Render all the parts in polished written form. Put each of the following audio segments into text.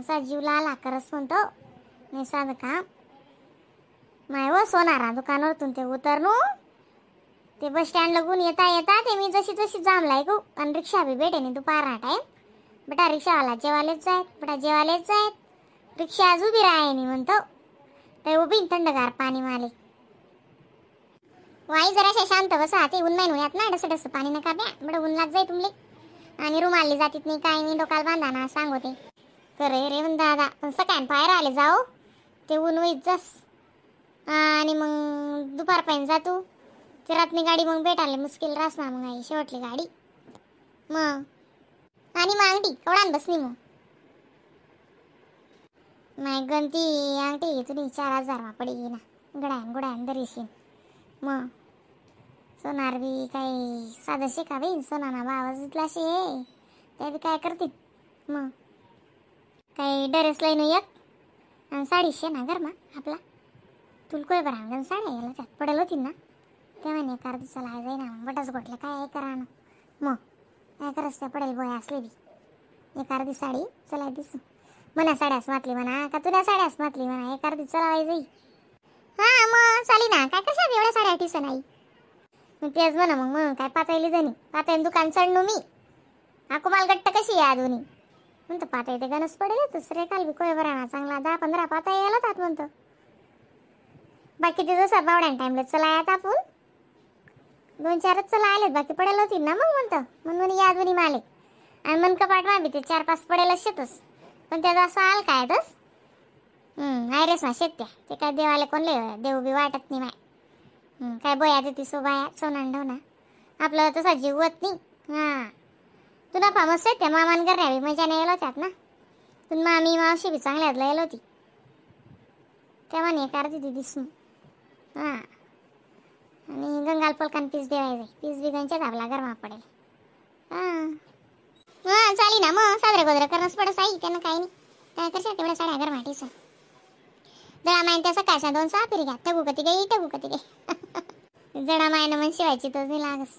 असा जीव लाला करस म्हणतो नाही साधं काम. माय व सोनारा दुकानावरतून ते उतरनू ते बस स्टँड लगून येता येता ते मी जशी जशी जाम लागू आणि रिक्षा बी भेटे नाही दुपारना टाइम. बेटा रिक्षावाला जेवालेच जायत, बेटा जेवालेच जायत. रिक्षा आज उभी राहे नाही म्हणतो. ते उभी थंडगार पाणी माले. वाई जराशा शांत बसा. ते ऊन नाही होण्यात ना डस पाणी नका प्या. बडं ऊन लाग जाई तुमले. आणि रुमाली जातीत नाही काय मी डोकाल बांधा ना सांगोते. करे रे पण दादा पण सकाळी पायर आले जाऊ ते ऊन होईत जास. आणि मग दुपारपर्यंत जातो. ते रातनी गाडी मग भेटाले मुश्किल रास ना मग आई शेवटली गाडी. मग आणि मग अंगठी कवडान बसली मग. नाही गंती अंगठी तुम्ही 4000 पडी ना गुड्यान दरीशीन. मग सोनार बी काही साधं शिकावी सोनाना बाबा शे ते बी काय करतील. मग काही ड्रेस लईन एक आणि साडी शे ना गरमा आपला तुला कोय बरा गन साड्या गेला त्यात पडेल होती ना तेव्हा नाही कार दिसायला जाई ना बटाच गोटले काय करा ना. मग काय करस त्या पडेल बोय असले बी एक अर्धी साडी चला दिसू म्हणा साड्यास मातली म्हणा का तुला साड्यास मातली म्हणा एक अर्धी चला जाई. हा मग चाली ना काय कशा एवढ्या साड्या टिस नाही मग तेच म्हणा मग काय पातायली जणी पाताईन दुकान चढणू मी आकू माल गट्ट कशी या दोन्ही म्हणतो पाताई ते गणस पडेल दुसरे काल बी कोय बरा ना चांगला 10-15 पाताई यायला तात म्हणतो. बाकी ते जसं बावड्यान टाइमला चला यात आपण 2-4च चला आलेत बाकी पडेल होती ना मग म्हणतं म्हणून या दोन्ही माले आणि मन कपाट मा बी ते 4-5 पडेल शेतच पण त्याचा असं आल काय तस आयरेस मा शेत्या ते काय देवाले कोणले देव बी वाटत नाही माय. काय बोया देती सोबाया सोनांडव ना आपलं तसा जीव होत नाही. हां तुला फामस त्या मामान करण्या मजा नाही येलो त्यात ना तुन मामी मावशी बी चांगल्यातला येलो होती तेव्हा नाही करते ती दिसून. हां आणि गंगाल पलकान पीस देवायचे पीस बी गंच्या धाबला गरमा पडेल. हां हां चाली ना मग साजरे गोदरे करणंच पडस आई त्यांना काही नाही काय करशा तेवढ्या साड्या गरमाटीस जळा माईन त्या सकाळच्या 2 सापिरी घ्या टगू कती जडा मायनं मग शिवायची तर नाही लागस.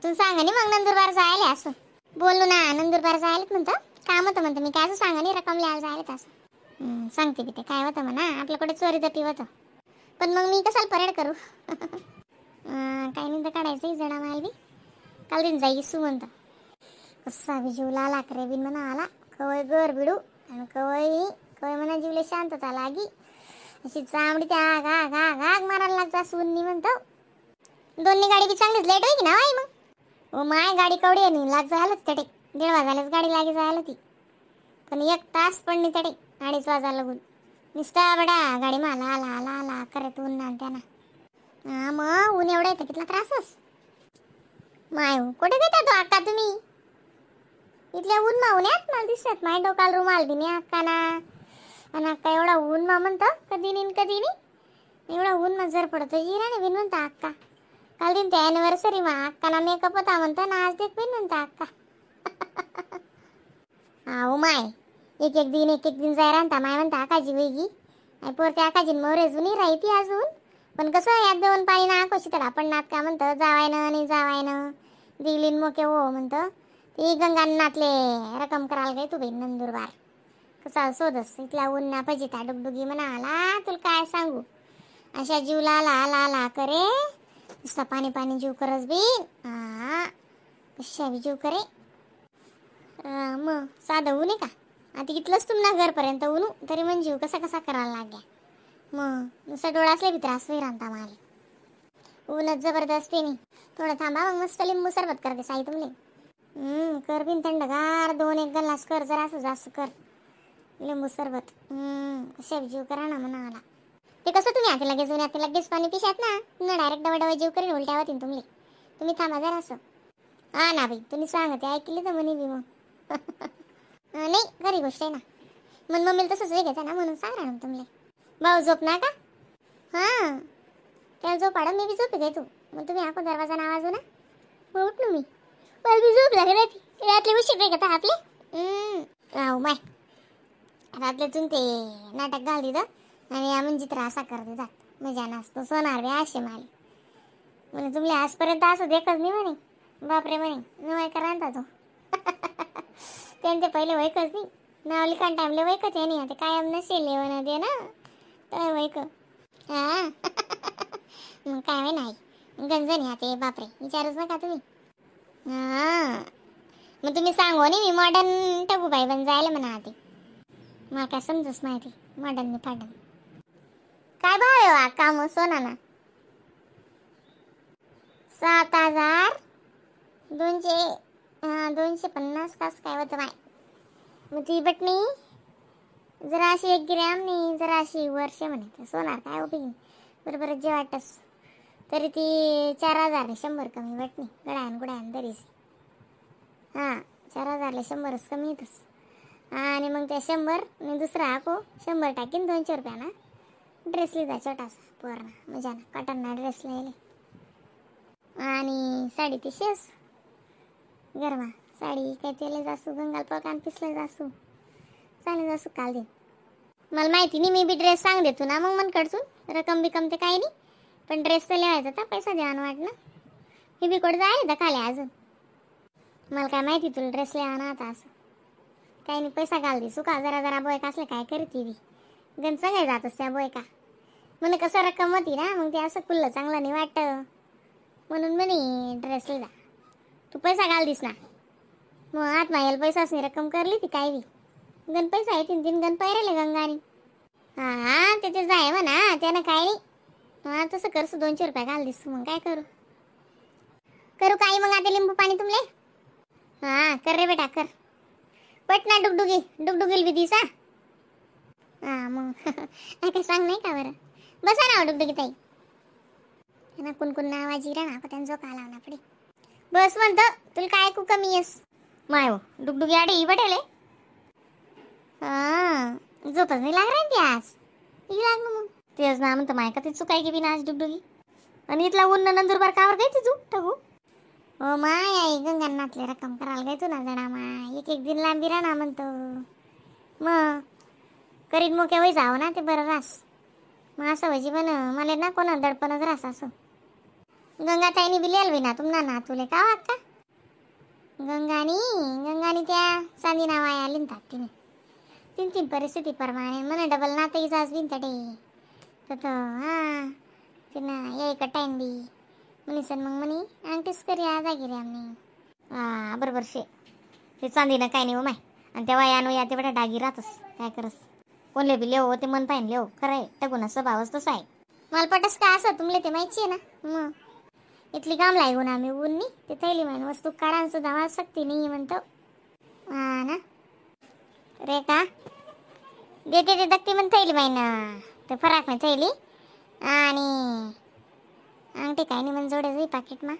तू सांगा नाही मग नंदुरबार जायला असं बोलू ना नंदुरबार जायलाच म्हणतं काम होतं म्हणतं मी काय असं सांगा नाही रक्कम लिहायला जायला असं सांगते की ते काय होतं म्हणा आपल्याकडे चोरी दपी होतं पण मग मी कशाला परेड करू. काही नाही तर काढायचं जडा मायल बी काल दिन जाई सू म्हणतं कसा बी जीव लाला करे बिन म्हणा आला कवय घर बिडू आणि कवय म्हणा जीवले शांतता लागी अशी चांबडी त्या आग आग आग आग मारायला लागता सूननी म्हणतो. दोन्ही गाडी बी चांगलीच लेट होई की ना आई मग ओ माय गाडी कवडी आहे नाही लाग झालंच तटे 1:30 वाजायलाच गाडी लागी जायला ती पण 1 तास पण नाही तटे 2:30 वाजायला लागून निसता बडा गाडी मला आला आला आला करत ऊन ना त्यांना. हां मग ऊन एवढं येतं कितला त्रासच माय कुठे घेता तो अक्का तुम्ही इथल्या ऊन मा उन्यात मला दिसत माय डोकाल रुमाल बी नाही अक्का ना आणि अक्का एवढा ऊन मा म्हणतं कधी नाही एवढा ऊन मा जर पडतो हिरा नाही बिन म्हणता अक्का काल दिन त्या ॲनिव्हर्सरी मा अक्का ना मेकअप होता म्हणता ना आज देख बिन म्हणता अक्का. हा माय एक दिन जाय राहता माय म्हणता आकाजी वेगी आणि पोरते आकाजी मोरे जुनी राहती अजून पण कसं यात देऊन पाणी ना कशी तर आपण नात का म्हणतं जावायनं दिगलीन मोके हो म्हणतं ती गंगानातले रक्कम करायला गे तू बाई नंदुरबार कसा शोधस इथला ऊन ना फजिता डुगडुगी म्हणा आला तुला काय सांगू अशा जीवला आला करे नुसता पाणी जीव करस बी कशा बी जीव करे. मग साधं ऊन आहे का आता इथलंच तुमना घरपर्यंत ऊनू तरी मग जीव कसा करायला लाग्या मग नुसतं डोळा असले बी त्रास होई राहता मला ऊनच जबरदस्ती नाही. थोडं थांबा मग मस्त लिंबू सरबत करते साई तुमले कर बिन थंडगार 2-1 ग्लास कर जरा असं जास्त कर लिंबू सरबत कशा जीव करा ना म्हणा आला ते कसं तुम्ही आता लगेच पाणी पिशात ना पुन्हा डायरेक्ट डवा जीव करीन उलट्या होतील तुम्ही थांबा जरा असं. हा ना बाई तुम्ही सांगते ऐकली तर म्हणे बी मग नाही खरी गोष्ट आहे ना मग मम्मीला तसंच वेगळं ना म्हणून सांगा ना तुमले. भाऊ झोप ना का हां त्याला झोप आडा मी बी झोपी गई तू मग तुम्ही आको दरवाजा ना आवाजू ना मग उठलो मी मला बी झोप लागली रात्री उशीर वेगळं का आपले माय रात्रीतून ते नाटक घाल दिलं आणि म्हणजे तर असा कर देतात मजा नसतो सोनार बी असे माले म्हणे तुमले आजपर्यंत असं देखत नाही म्हणे बापरे म्हणे न वय करा तो त्यांचे पहिले वयकच नाही नावली कान टाइमले वैक ते नाही आता कायम नसेल लेवण दे ना तर वैक हा मग काय होय नाही गंजन आता बापरे विचारूच नका तुम्ही. हा मग तुम्ही सांगू नी मी मॉडर्न टबू बाई बन जायला म्हणा आधी मला काय समजच नाही ते मॉडर्न फाडन. काय भाव आहे अक्का मग सोना ना 7,200 250 कास काय होतं माय. मग ती बटणी जरा अशी 1 ग्रॅम नाही जरा अशी वर्ष म्हणे सोनार काय उपयोगी बरोबर जे वाटस तरी ती 4,100 कमी बटणी गडायन गुडायन तरीच हां 4,000 100च कमी येतच. आणि मग त्या 100 आणि दुसरा आको 100 टाकीन 200 रुपयाना ड्रेस लिहिजा छोटासा पोरणा मजा ना कॉटनना ड्रेस लिहिले आणि साडी ती शेस गरमा साडी काय तेले जासू गंगाल पकान पिसले जासू चालेल जासू काल दे मला माहिती नाही मी बी ड्रेस सांग देतो ना मग मन कडसून रकम बिकम ते काही नाही पण ड्रेस तर लिहायचा तर पैसा द्यावान वाटणं ही बी कोड जाय दा खाली अजून मला काय माहिती तुला ड्रेस लिहा ना आता असं काही नाही पैसा घाल दे सुका जरा जरा बोयका असलं काय करते बी गण सगळे जातच त्या बोयका म्हणे कसं रक्कम होती ना मग ते असं खुल्लं चांगलं नाही वाटतं म्हणून म्हणे ड्रेस लिहा तू पैसा घाल दिस ना मग आत मायाला पैसाच नाही रक्कम करली ती काय बी गण पैसा आहे 3 गण पैराले गंगानी हा त्याचे जाय म्हणा त्यानं काय नाही हा तसं करसू 200 रुपये घाल दिस मग काय करू करू काही मग आता लिंबू पाणी तुमले हा कर रे बेटा कर पट ना डुगडुगील बी दिसा हा मग काय सांग नाही का बरं बसा ना डुगडुगी ताई ना कुणकुण ना आवाज इरा ना आपण जो काला ना पडे बस म्हणतो तुला काय कू कमी येस माय हो डुगडुगी आडे ही बटेले हा झोपच नाही लाग ती आज ही लाग मग तेच ना म्हणतं माय का ते चुकाय की बी ना आज डुगडुगी आणि इथला उन्न नंदुरबार कावर गई ती तू ठगू हो माय आई गंगानातले रक्कम करायला गई तू ना जणा माय एक दिन लांबी राहणार म्हणतो मग करीन मग केव्हा जावं ना ते बरं रास मग असं व्हायची पण मला ना कोणा दडपणच रास असं गंगाताईनी बी लिहाल बी ना तुम्हाला ना तुले का वाटका गंगानी त्या चांदी नावाया लिहितात तिने 3 परिस्थिती प्रमाणे मला डबल ना तर इजाज बिन तडे तर हां तिनं ये टाईम बी म्हणे मग म्हणे अंगठीच करी आज आहे रे आम्ही हां बरोबर शे ते चांदीनं काय नाही हो माय आणि तेव्हा यानो या तेवढ्या डागी राहतस काय करस कोणले बी लेव ते मन पाहिन लेव खरं आहे टगुना स्वभावच तसा आहे मला पटस काय असं तुमले ते माहिती आहे ना मग इथली काम लागून आम्ही उन्नी ते थैली म्हण वस्तू काढा सुद्धा मला सक्ती नाही म्हणतो हां ना रे का देते ते दक्ती पण थैली बाईन ते फराक नाही थैली आणि अंगठी काय नाही म्हणजे जोड्याच पाकिट मा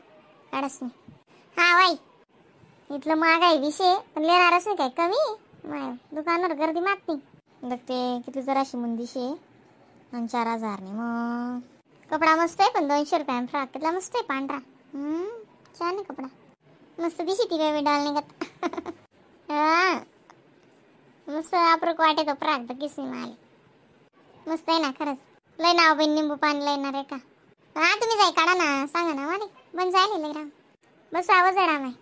काढस नाही हा वाई इथलं महागाई विषय पण लेणारच नाही काय कमी माय दुकानावर गर्दी मात नाही ते किती जराशी मुंदीशे आणि 4,000 नाही मग कपडा मस्त आहे पण 200 रुपये फ्रॉक कितला मस्त आहे पांढरा छान आहे कपडा मस्त दिशी ती बेबी डालने का हा मस्त अप्रक वाटे तो फ्रॉक तर किसनी माले मस्त आहे ना खरंच लय नाव बिन निंबू पाणी लयणार आहे का हा तुम्ही जाय काढा ना सांगा ना मारे बन जायला लय राम बस आवाज आहे राम आहे